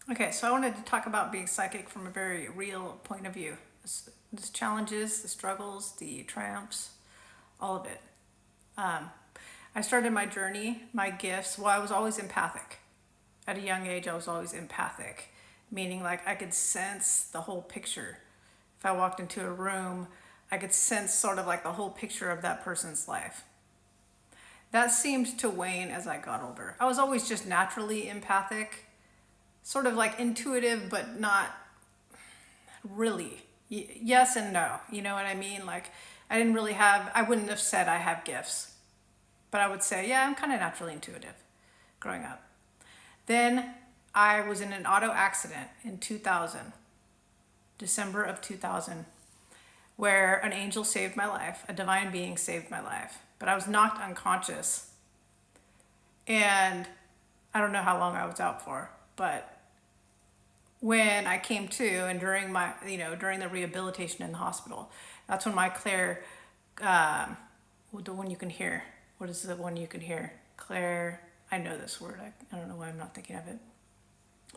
Okay, so I wanted to talk about being psychic from a very real point of view. This challenges, the struggles, the triumphs, all of it. Um, I started my journey, my gifts. Well, I was always empathic. At a young age, I was always empathic, meaning like I could sense the whole picture. If I walked into a room, I could sense sort of like the whole picture of that person's life. That seemed to wane as I got older. I was always just naturally empathic, sort of like intuitive, but not really. Yes and no. You know what I mean? Like, I wouldn't have said I have gifts, but I would say, yeah, I'm kind of naturally intuitive growing up. Then I was in an auto accident in 2000, December of 2000, where an angel saved my life, a divine being saved my life. But I was knocked unconscious. And I don't know how long I was out for, but when I came to and during during the rehabilitation in the hospital, that's when my Claire, the one you can hear. What is the one you can hear? Claire, I know this word. I don't know why I'm not thinking of it.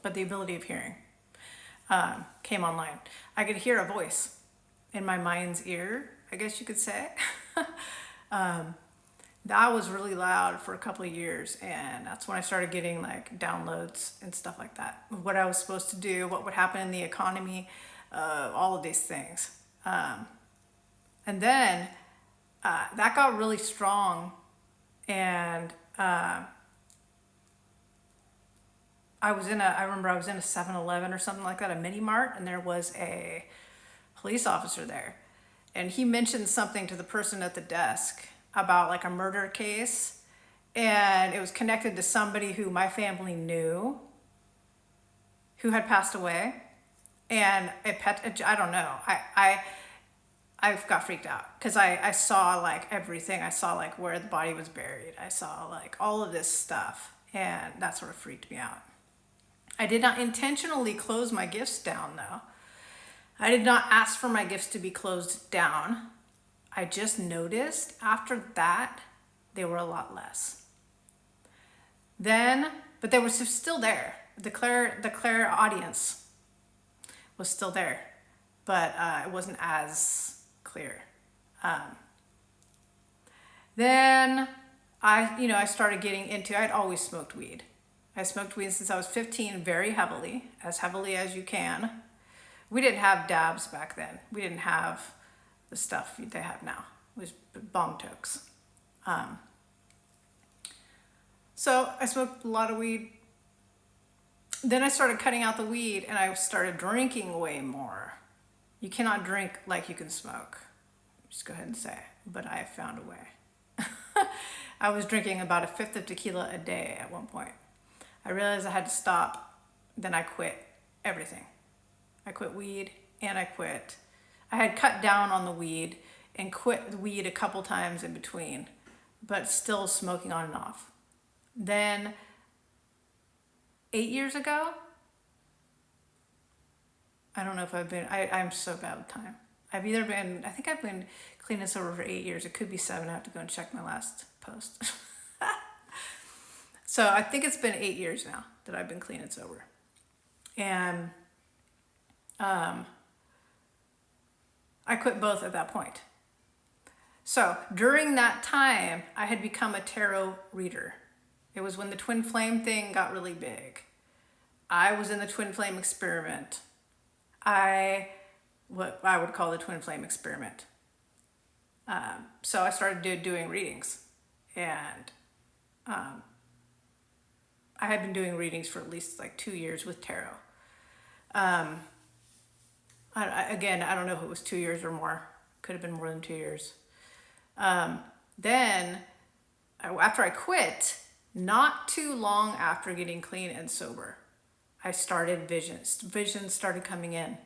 But the ability of hearing came online. I could hear a voice in my mind's ear, I guess you could say. That was really loud for a couple of years, and that's when I started getting like downloads and stuff like that, what I was supposed to do, what would happen in the economy, all of these things. And then that got really strong, and I remember I was in a 7-Eleven or something like that, a mini mart, and there was a police officer there, and he mentioned something to the person at the desk about like a murder case, and it was connected to somebody who my family knew who had passed away. And I don't know, I got freaked out because I saw like everything. I saw like where the body was buried, I saw like all of this stuff, and that sort of freaked me out. I did not intentionally close my gifts down though. I did not ask for my gifts to be closed down. I just noticed after that they were a lot less. Then, but they were still there. The Claire audience was still there, but it wasn't as clear. Um, then I started getting into. I'd always smoked weed. I smoked weed since I was 15, very heavily, as heavily as you can. We didn't have dabs back then. We didn't have the stuff they have now. It was bong tokes. Um, so I smoked a lot of weed. Then I started cutting out the weed and I started drinking way more. You cannot drink like you can smoke. Just go ahead and say it. But I found a way. I was drinking about a fifth of tequila a day at one point. I realized I had to stop. Then I quit everything. I quit weed and I had cut down on the weed and quit the weed a couple times in between, but still smoking on and off. Then 8 years ago, I don't know if I'm so bad with time. I think I've been clean and sober for 8 years. It could be 7. I have to go and check my last post. So I think it's been 8 years now that I've been clean and sober. And I quit both at that point. So during that time, I had become a tarot reader. It was when the twin flame thing got really big. I was in the twin flame experiment. What I would call the twin flame experiment. So I started doing readings, and I had been doing readings for at least like 2 years with tarot. Again, I don't know if it was 2 years or more. Could have been more than 2 years. Then, after I quit, not too long after getting clean and sober, I started visions. Visions started coming in.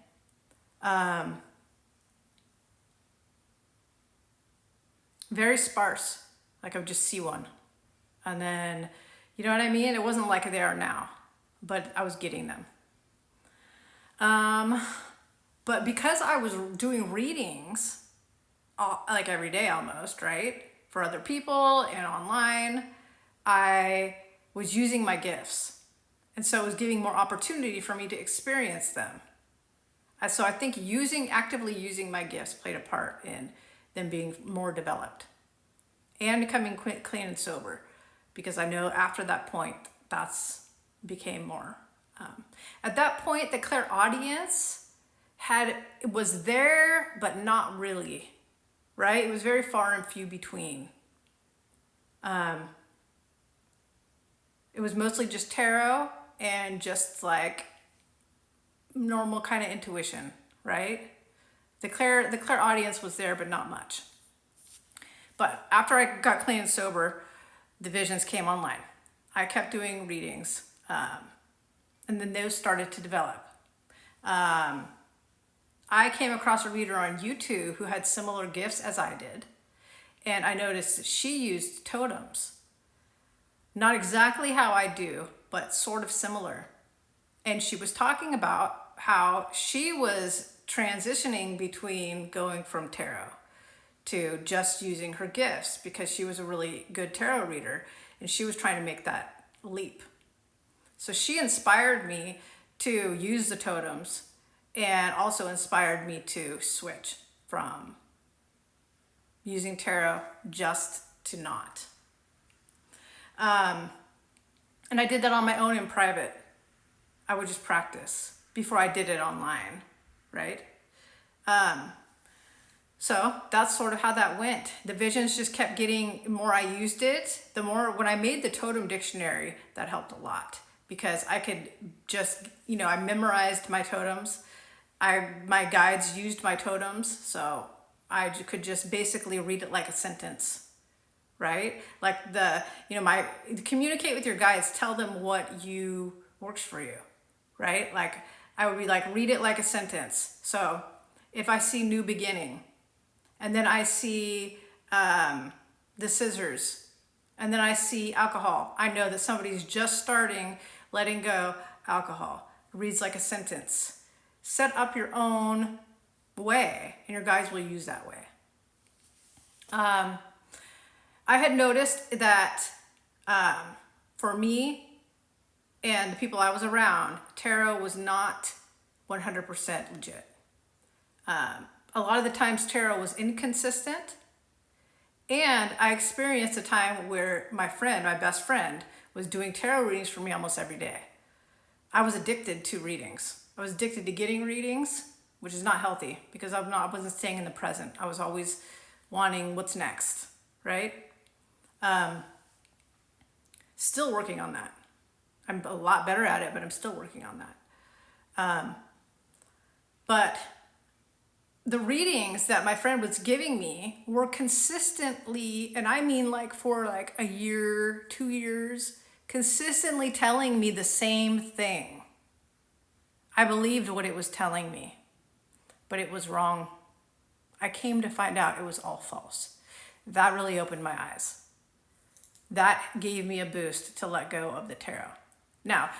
Very sparse. Like I would just see one. And then, you know what I mean? It wasn't like they are now, but I was getting them. But because I was doing readings like every day almost, right? For other people and online, I was using my gifts. And so it was giving more opportunity for me to experience them. And so I think actively using my gifts played a part in them being more developed and becoming clean and sober. Because I know after that point, that's became more. At that point, the clairaudience was there, but not really, right? It was very far and few between. It was mostly just tarot and just like normal kind of intuition, right? The clairaudience was there, but not much. But after I got clean and sober, the visions came online. I kept doing readings, and then those started to develop. I came across a reader on YouTube who had similar gifts as I did, and I noticed that she used totems. Not exactly how I do, but sort of similar. And she was talking about how she was transitioning between going from tarot to just using her gifts because she was a really good tarot reader and she was trying to make that leap. So she inspired me to use the totems and also inspired me to switch from using tarot just to not. And I did that on my own in private. I would just practice before I did it online, right? So that's sort of how that went. The visions just kept getting, the more I used it, the more, when I made the totem dictionary, that helped a lot because I could just, I memorized my totems. My guides used my totems, so I could just basically read it like a sentence. Right? Like communicate with your guides, tell them what works for you, right? Like I would be like, read it like a sentence. So if I see new beginning and then I see the scissors and then I see alcohol, I know that somebody's just starting letting go alcohol. It reads like a sentence. Set up your own way and your guides will use that way. I had noticed that for me and the people I was around, tarot was not 100% legit. A lot of the times tarot was inconsistent. And I experienced a time where my best friend, was doing tarot readings for me almost every day. I was addicted to readings. I was addicted to getting readings, which is not healthy because I wasn't staying in the present. I was always wanting what's next, right? Still working on that. I'm a lot better at it, but I'm still working on that. But the readings that my friend was giving me were consistently, and I mean like for like a year, 2 years, consistently telling me the same thing. I believed what it was telling me, but it was wrong. I came to find out it was all false. That really opened my eyes. That gave me a boost to let go of the tarot. Now,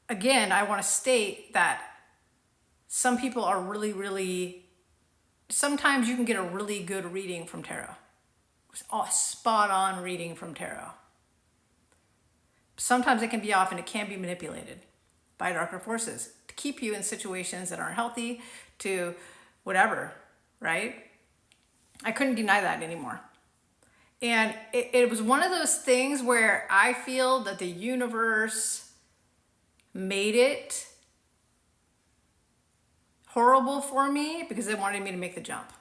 again, I want to state that some people are sometimes you can get a really good reading from tarot. A spot on reading from tarot. Sometimes it can be off and it can be manipulated by darker forces to keep you in situations that aren't healthy, to whatever, right? I couldn't deny that anymore. And it was one of those things where I feel that the universe made it horrible for me because they wanted me to make the jump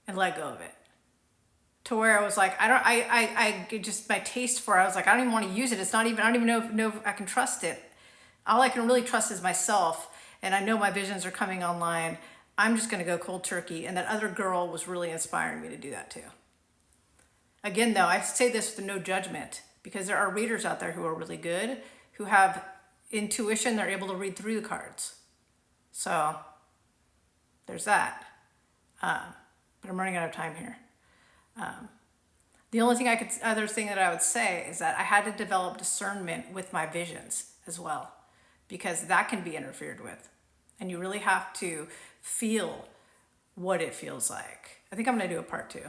and let go of it. To where I was like, I just, my taste for it, I was like, I don't even want to use it. I don't even know if I can trust it. All I can really trust is myself. And I know my visions are coming online. I'm just going to go cold turkey. And that other girl was really inspiring me to do that too. Again, though, I say this with no judgment because there are readers out there who are really good, who have intuition. They're able to read through the cards. So there's that. But I'm running out of time here. The only other thing that I would say is that I had to develop discernment with my visions as well, because that can be interfered with. And you really have to feel what it feels like. I think I'm going to do a part 2.